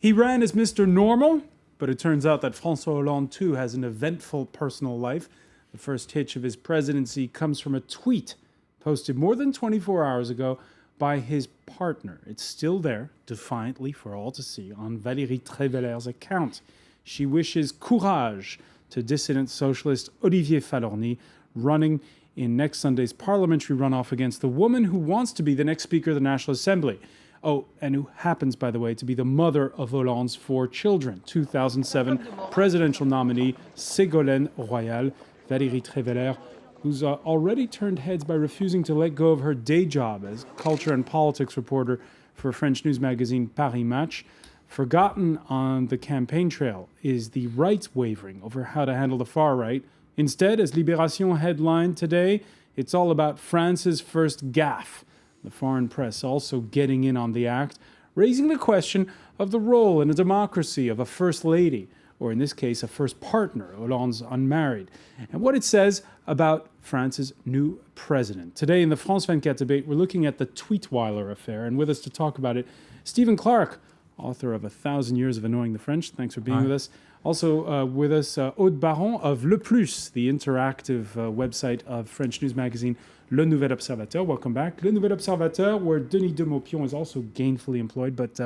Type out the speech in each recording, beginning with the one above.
He ran as Mr. Normal, but it turns out that François Hollande too has an eventful personal life. The first hitch of his presidency comes from a tweet posted more than 24 hours ago by his partner. It's still there, defiantly for all to see, on Valérie Tréveller's account. She wishes courage to dissident socialist Olivier Falorni, running in next Sunday's parliamentary runoff against the woman who wants to be the next Speaker of the National Assembly. Oh, and who happens, by the way, to be the mother of Hollande's 4 children. 2007 presidential nominee Ségolène Royal. Valérie Tréveller, who's already turned heads by refusing to let go of her day job as culture and politics reporter for French news magazine Paris Match. Forgotten on the campaign trail is the right's wavering over how to handle the far right. Instead, as Libération headlined today, it's all about France's first gaffe. The foreign press also getting in on the act, raising the question of the role in a democracy of a first lady, or in this case, a first partner, Hollande's unmarried, and what it says about France's new president. Today in the France 24 debate, we're looking at the Tweetweiler affair, and with us to talk about it, Stephen Clark, author of 1,000 Years of Annoying the French. Thanks for being with us. Also with us, Aude Baron of Le Plus, the interactive website of French news magazine Le Nouvel Observateur. Welcome back. Le Nouvel Observateur, where Denis de Maupion is also gainfully employed, but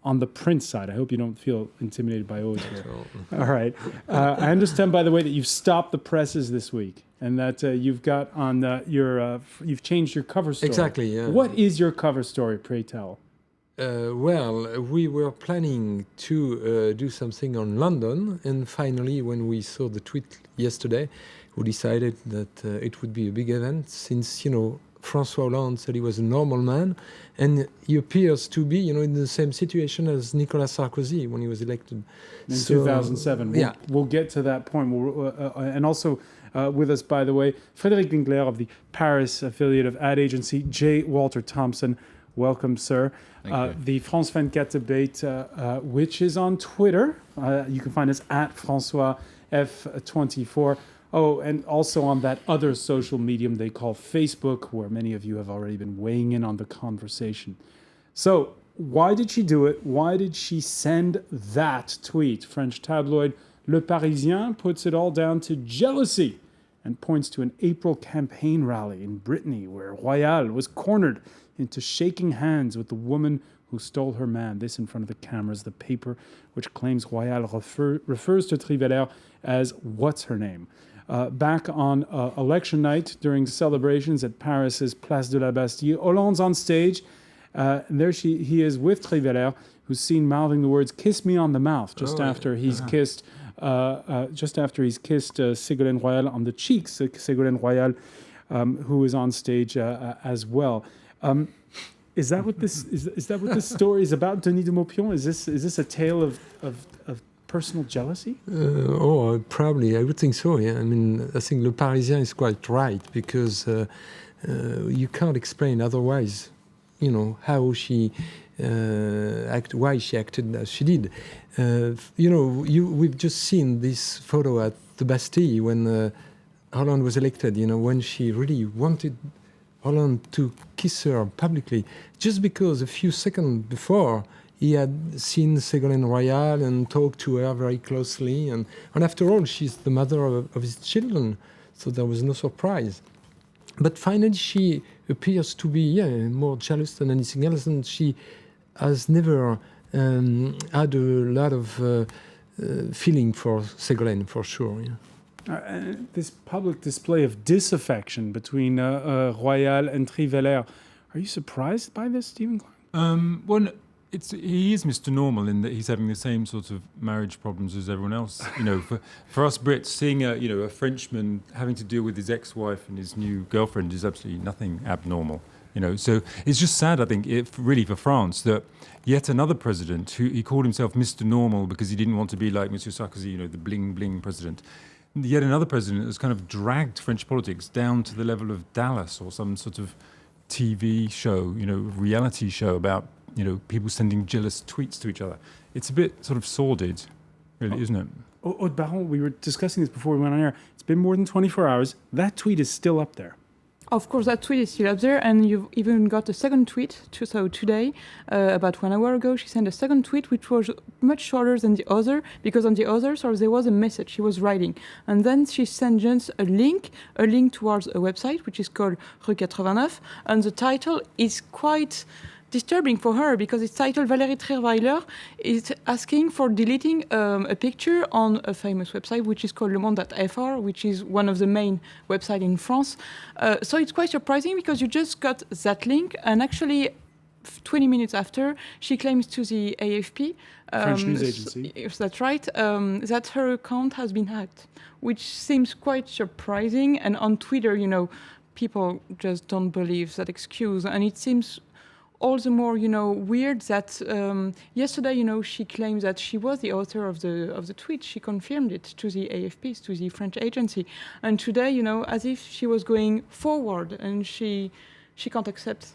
on the print side. I hope you don't feel intimidated by Aude here. All right. I understand, by the way, that you've stopped the presses this week and that you've got on you've changed your cover story. Exactly, yeah. What is your cover story, pray tell? Well, we were planning to do something on London, and finally, when we saw the tweet yesterday, we decided that it would be a big event since, François Hollande said he was a normal man, and he appears to be, in the same situation as Nicolas Sarkozy when he was elected. In 2007. We'll get to that point. And also with us, by the way, Frédéric Dingler of the Paris affiliate of ad agency J. Walter Thompson. Welcome, sir. The France 24 debate, which is on Twitter. You can find us at François F24. Oh, and also on that other social medium they call Facebook, where many of you have already been weighing in on the conversation. So, why did she do it? Why did she send that tweet? French tabloid Le Parisien puts it all down to jealousy and points to an April campaign rally in Brittany where Royal was cornered into shaking hands with the woman who stole her man. This in front of the cameras. The paper, which claims Royal refers to Tréveller as what's her name. Back on election night during celebrations at Paris's Place de la Bastille, Hollande's on stage. And there he is with Tréveller, who's seen mouthing the words "kiss me on the mouth" just after he's kissed Ségolène Royal on the cheeks. Ségolène Royal, who is on stage as well. Is that what this story is about, Denis de Maupion? Is this a tale of personal jealousy? Probably. I would think so, yeah. I mean, I think Le Parisien is quite right, because you can't explain otherwise, how she why she acted as she did. We've just seen this photo at the Bastille when Hollande was elected, when she really wanted Hollande to kiss her publicly, just because a few seconds before he had seen Ségolène Royal and talked to her very closely. And after all, she's the mother of his children, so there was no surprise. But finally, she appears to be more jealous than anything else, and she has never had a lot of feeling for Ségolène, for sure. Yeah. This public display of disaffection between Royal and Tréveller, are you surprised by this, Stephen Clark? Well, he is Mr. Normal in that he's having the same sort of marriage problems as everyone else. For us Brits, seeing a Frenchman having to deal with his ex-wife and his new girlfriend is absolutely nothing abnormal. So it's just sad, I think, really for France, that yet another president who he called himself Mr. Normal because he didn't want to be like Monsieur Sarkozy, the bling bling president. Yet another president has kind of dragged French politics down to the level of Dallas or some sort of TV show, reality show about people sending jealous tweets to each other. It's a bit sort of sordid, really, isn't it? Aude Baron, we were discussing this before we went on air. It's been more than 24 hours. That tweet is still up there. Of course, that tweet is still up there, and you've even got a second tweet. So today, about 1 hour ago, she sent a second tweet, which was much shorter than the other, because on the other, so there was a message she was writing, and then she sent just a link towards a website, which is called Rue 89, and the title is quite disturbing for her because it's titled Valérie Trierweiler is asking for deleting a picture on a famous website which is called Le Monde.fr, which is one of the main websites in France. So it's quite surprising because you just got that link, and actually 20 minutes after, she claims to the AFP, French news agency, if that's right, that her account has been hacked, which seems quite surprising. And on Twitter, people just don't believe that excuse, and it seems all the more, weird that yesterday, she claimed that she was the author of the tweet. She confirmed it to the AFP, to the French agency, and today, as if she was going forward, and she can't accept.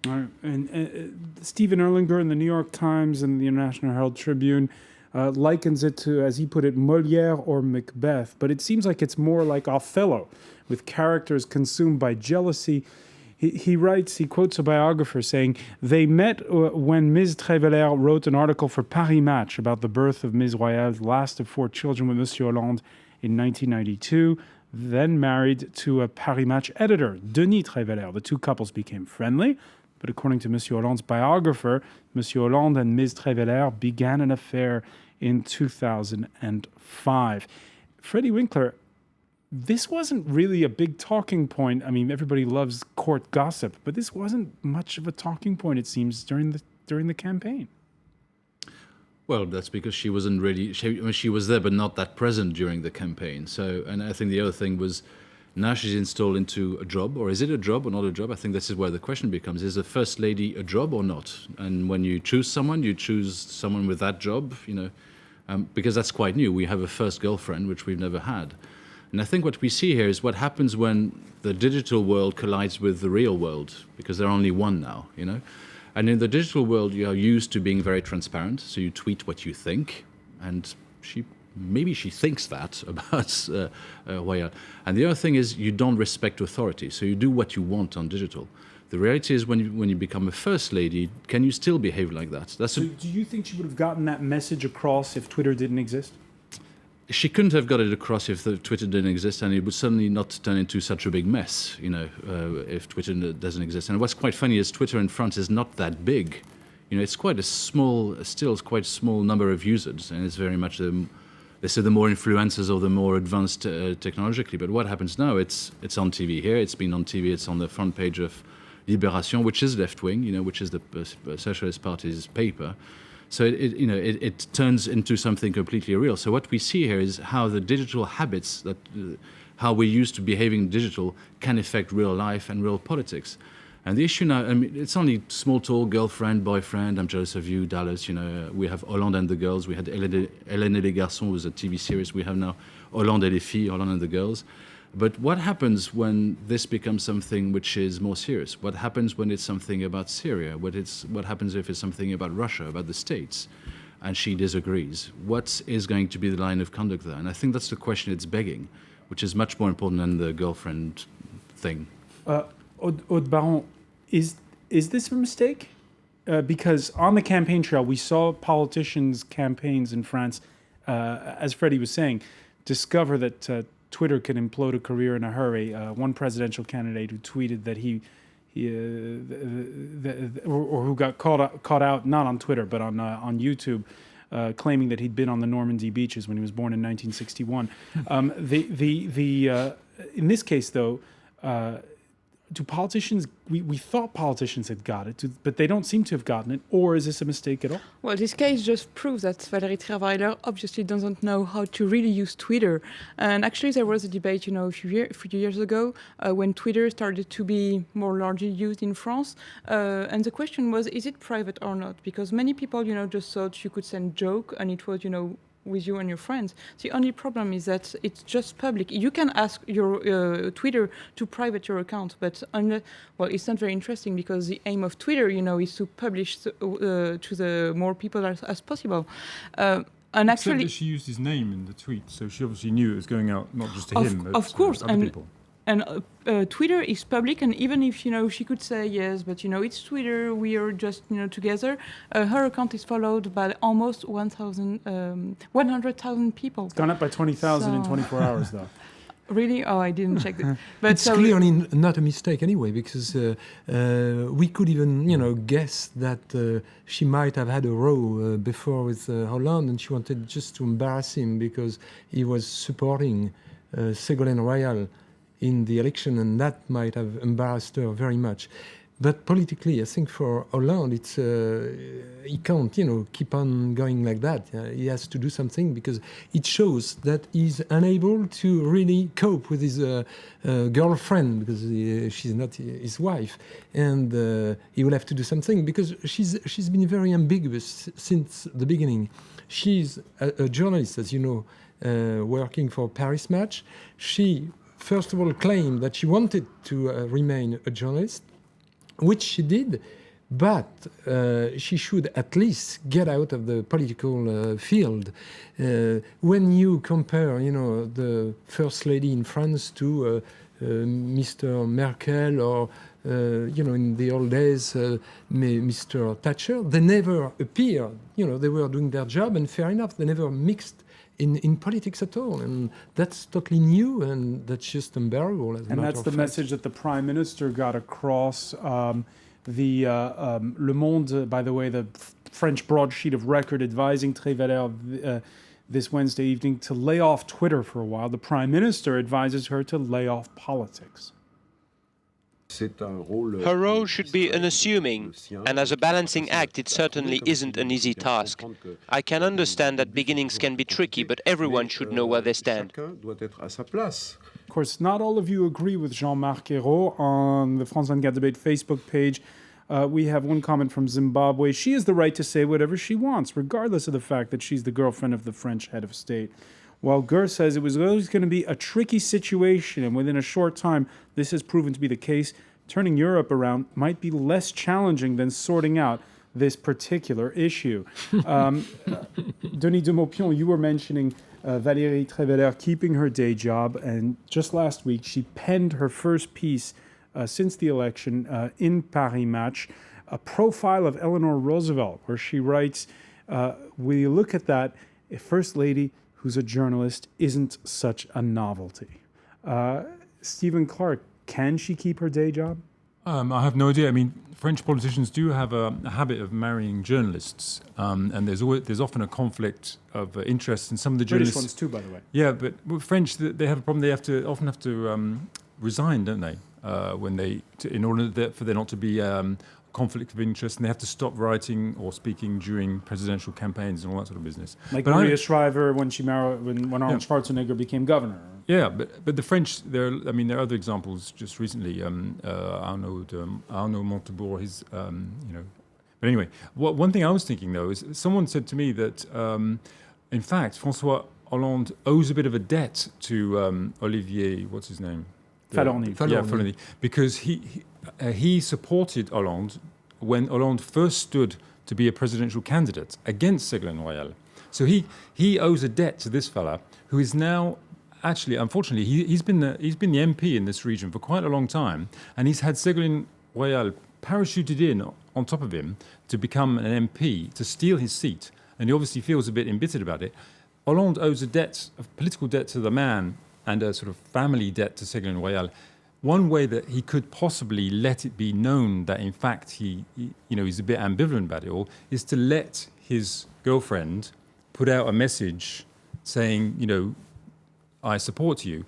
All right. And Stephen Erlinger in the New York Times and the International Herald Tribune likens it to, as he put it, Molière or Macbeth, but it seems like it's more like Othello, with characters consumed by jealousy. He writes, he quotes a biographer saying, they met when Ms. Trierweiler wrote an article for Paris Match about the birth of Ms. Royale's last of 4 children with Monsieur Hollande in 1992, then married to a Paris Match editor, Denis Trierweiler. The two couples became friendly, but according to Monsieur Hollande's biographer, Monsieur Hollande and Ms. Trierweiler began an affair in 2005. Freddie Winkler, this wasn't really a big talking point. I mean, everybody loves court gossip, but this wasn't much of a talking point, it seems, during the campaign. Well, that's because she wasn't really. She was there, but not that present during the campaign. So, and I think the other thing was, now she's installed into a job, or is it a job or not a job? I think this is where the question becomes: is the first lady a job or not? And when you choose someone with that job, because that's quite new. We have a first girlfriend, which we've never had. And I think what we see here is what happens when the digital world collides with the real world, because they're only one now, And in the digital world, you are used to being very transparent, so you tweet what you think, and maybe she thinks that about Royale. And the other thing is you don't respect authority, so you do what you want on digital. The reality is when you become a first lady, can you still behave like that? So do you think she would have gotten that message across if Twitter didn't exist? She couldn't have got it across if the Twitter didn't exist, and it would certainly not turn into such a big mess, if Twitter doesn't exist. And what's quite funny is Twitter in France is not that big. It's quite a small number of users, and it's very much they say the more influencers or the more advanced technologically. But what happens now? It's on TV here. It's been on TV. It's on the front page of Libération, which is left wing, which is the Socialist Party's paper. So it turns into something completely real. So what we see here is how the digital habits, how we're used to behaving digital, can affect real life and real politics. And the issue now, it's only small talk, girlfriend, boyfriend, I'm jealous of you, Dallas, we have Hollande and the Girls, we had Hélène et les Garçons, was a TV series, we have now Hollande et les Filles, Hollande and the Girls. But what happens when this becomes something which is more serious? What happens when it's something about Syria? What happens if it's something about Russia, about the States? And she disagrees. What is going to be the line of conduct there? And I think that's the question it's begging, which is much more important than the girlfriend thing. Aude Baron, is this a mistake? Because on the campaign trail, we saw politicians' campaigns in France, as Freddie was saying, discover that Twitter can implode a career in a hurry. One presidential candidate who tweeted that or who got caught out not on Twitter but on YouTube, claiming that he'd been on the Normandy beaches when he was born in 1961. In this case, though, do politicians? We thought politicians had got it, but they don't seem to have gotten it. Or is this a mistake at all? Well, this case just proves that Valérie Trierweiler obviously doesn't know how to really use Twitter. And actually, there was a debate, a few years ago when Twitter started to be more largely used in France. And the question was, is it private or not? Because many people, just thought you could send joke and it was, with you and your friends. The only problem is that it's just public. You can ask your Twitter to private your account, but it's not very interesting because the aim of Twitter, is to publish to the more people as possible. And actually, she used his name in the tweet, so she obviously knew it was going out not just to him, but of course, to other people. Twitter is public, and even if she could say yes, but it's Twitter, we are just together. Her account is followed by almost 100,000 people. It's gone up by 20,000 in 24 hours, though. Really? Oh, I didn't check this. But it's clearly not a mistake anyway, because we could even, guess that she might have had a row before with Hollande, and she wanted just to embarrass him because he was supporting Ségolène Royal in the election, and that might have embarrassed her very much. But politically, I think for Hollande, it's he can't, keep on going like that. He has to do something, because it shows that he's unable to really cope with his girlfriend, because she's not his wife, and he will have to do something, because she's been very ambiguous since the beginning. She's a journalist, as you know, working for Paris Match. She first of all claimed that she wanted to remain a journalist, which she did, but she should at least get out of the political field. When you compare, the First Lady in France to Mr. Merkel or, in the old days, Mr. Thatcher, they never appeared. They were doing their job, and fair enough, they never mixed in politics at all, and that's totally new, and that's just unbearable. And that's the message that the Prime Minister got across. Le Monde, by the way, the French broadsheet of record advising Trévalère this Wednesday evening to lay off Twitter for a while. The Prime Minister advises her to lay off politics. Her role should be unassuming, and as a balancing act, it certainly isn't an easy task. I can understand that beginnings can be tricky, but everyone should know where they stand. Of course, not all of you agree with Jean-Marc Ayrault. On the France 24 Debate Facebook page, we have one comment from Zimbabwe. She has the right to say whatever she wants, regardless of the fact that she's the girlfriend of the French head of state. While Gur says it was always going to be a tricky situation, and within a short time, this has proven to be the case, turning Europe around might be less challenging than sorting out this particular issue. Denis de Maupion, you were mentioning Valérie Trévalère keeping her day job, and just last week she penned her first piece since the election in Paris Match, a profile of Eleanor Roosevelt, where she writes, we look at that, a First Lady who's a journalist isn't such a novelty. Stephen Clark, can she keep her day job? I have no idea. I mean, French politicians do have a habit of marrying journalists, and there's often a conflict of interest in some of the journalists. British ones too, by the way. Yeah, but with French, they have a problem. They often have to resign, don't they? In order for there not to be conflict of interest, and they have to stop writing or speaking during presidential campaigns and all that sort of business. Like Maria Shriver when Arnold Schwarzenegger became governor. Yeah, but the French, there are other examples. Just recently, Arnaud Montebourg, But anyway, one thing I was thinking though is someone said to me that, in fact, François Hollande owes a bit of a debt to Olivier. What's his name? Falorni. Yeah, Falorni, because he supported Hollande when Hollande first stood to be a presidential candidate against Ségolène Royal. So he owes a debt to this fella, who is now actually, unfortunately, he's been the MP in this region for quite a long time, and he's had Ségolène Royal parachuted in on top of him to become an MP to steal his seat, and he obviously feels a bit embittered about it. Hollande owes a political debt to the man, and a sort of family debt to Ségolène Royal. One way that he could possibly let it be known that, in fact, he's a bit ambivalent about it all, is to let his girlfriend put out a message saying, I support you.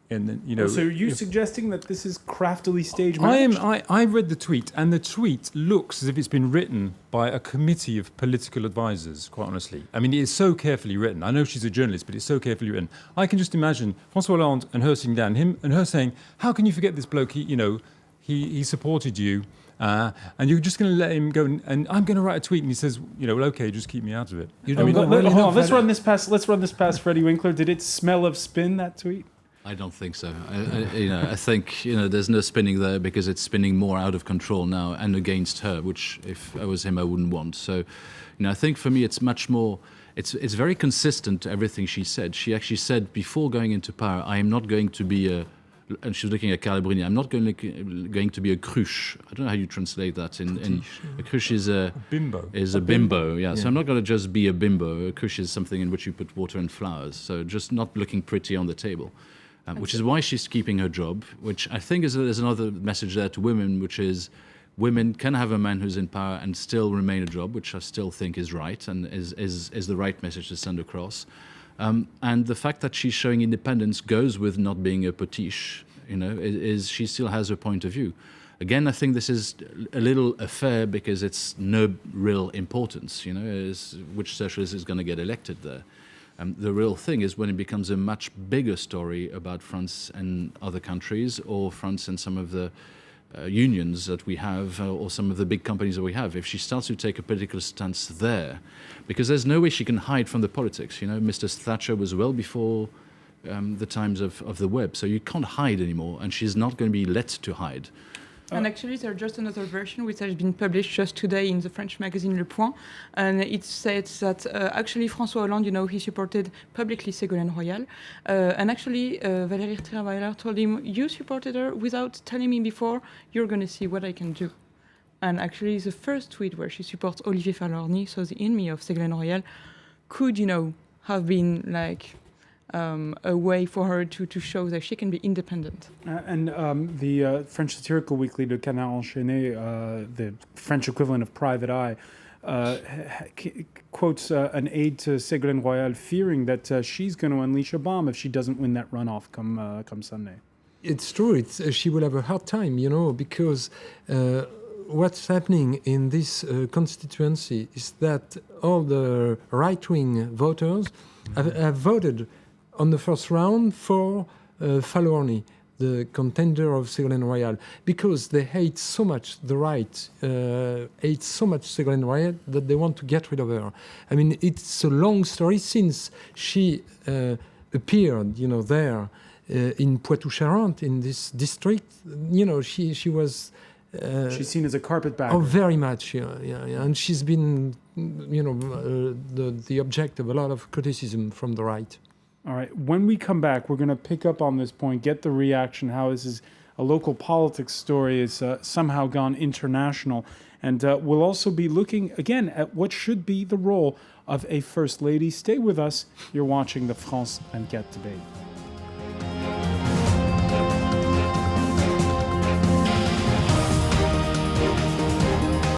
And then, so are you suggesting that this is craftily staged marriage? I read the tweet, and the tweet looks as if it's been written by a committee of political advisors, quite honestly. I mean, it is so carefully written. I know she's a journalist, but it's so carefully written. I can just imagine François Hollande and her sitting down, him and her saying, how can you forget this bloke? He supported you, and you're just going to let him go, and I'm going to write a tweet, and he says, well, okay, just keep me out of it. Let's run this past Freddie Winkler. Did it smell of spin, that tweet? I don't think so. I think there's no spinning there, because it's spinning more out of control now and against her, which if I was him I wouldn't want. So, I think for me it's much more. It's very consistent to everything she said. She actually said before going into power, I am not going to be and she was looking at Carla Bruni. I'm not going to be a cruche. I don't know how you translate that. In a cruche is a Bimbo. bimbo. Yeah. Yeah. So I'm not going to just be a bimbo. A cruche is something in which you put water and flowers. So just not looking pretty on the table, which is why she's keeping her job. Which I think there's another message there to women, which is women can have a man who's in power and still remain a job, which I still think is right and is the right message to send across. And the fact that she's showing independence goes with not being a potiche, is she still has her point of view. Again, I think this is a little affair because it's no real importance, which socialist is going to get elected there. The real thing is when it becomes a much bigger story about France and other countries, or France and some of the unions that we have, or some of the big companies that we have. If she starts to take a political stance there, because there's no way she can hide from the politics. Mr. Thatcher was well before the times of the web, so you can't hide anymore, and she's not going to be let to hide. And actually, there's just another version which has been published just today in the French magazine Le Point, and it says that actually François Hollande, he supported publicly Ségolène Royal, and actually Valérie Trierweiler told him, "You supported her without telling me before. You're going to see what I can do." And actually, the first tweet where she supports Olivier Fahlorny, so the enemy of Ségolène Royal, could have been like a way for her to show that she can be independent. And the French satirical weekly Le Canard Enchaîné, the French equivalent of Private Eye, quotes an aide to Ségolène Royal fearing that she's going to unleash a bomb if she doesn't win that runoff come Sunday. It's true. She will have a hard time, because what's happening in this constituency is that all the right-wing voters have voted on the first round for Fahlorny, the contender of Ségolène Royal, because they hate so much, the right hate so much Ségolène Royal that they want to get rid of her. I mean, it's a long story since she appeared, there in Poitou-Charentes, in this district. She was... she's seen as a carpetbagger. Oh, very much, yeah. And she's been, the object of a lot of criticism from the right. All right. When we come back, we're going to pick up on this point, get the reaction, how this is a local politics story is somehow gone international. And we'll also be looking, again, at what should be the role of a First Lady. Stay with us. You're watching the France 24 debate.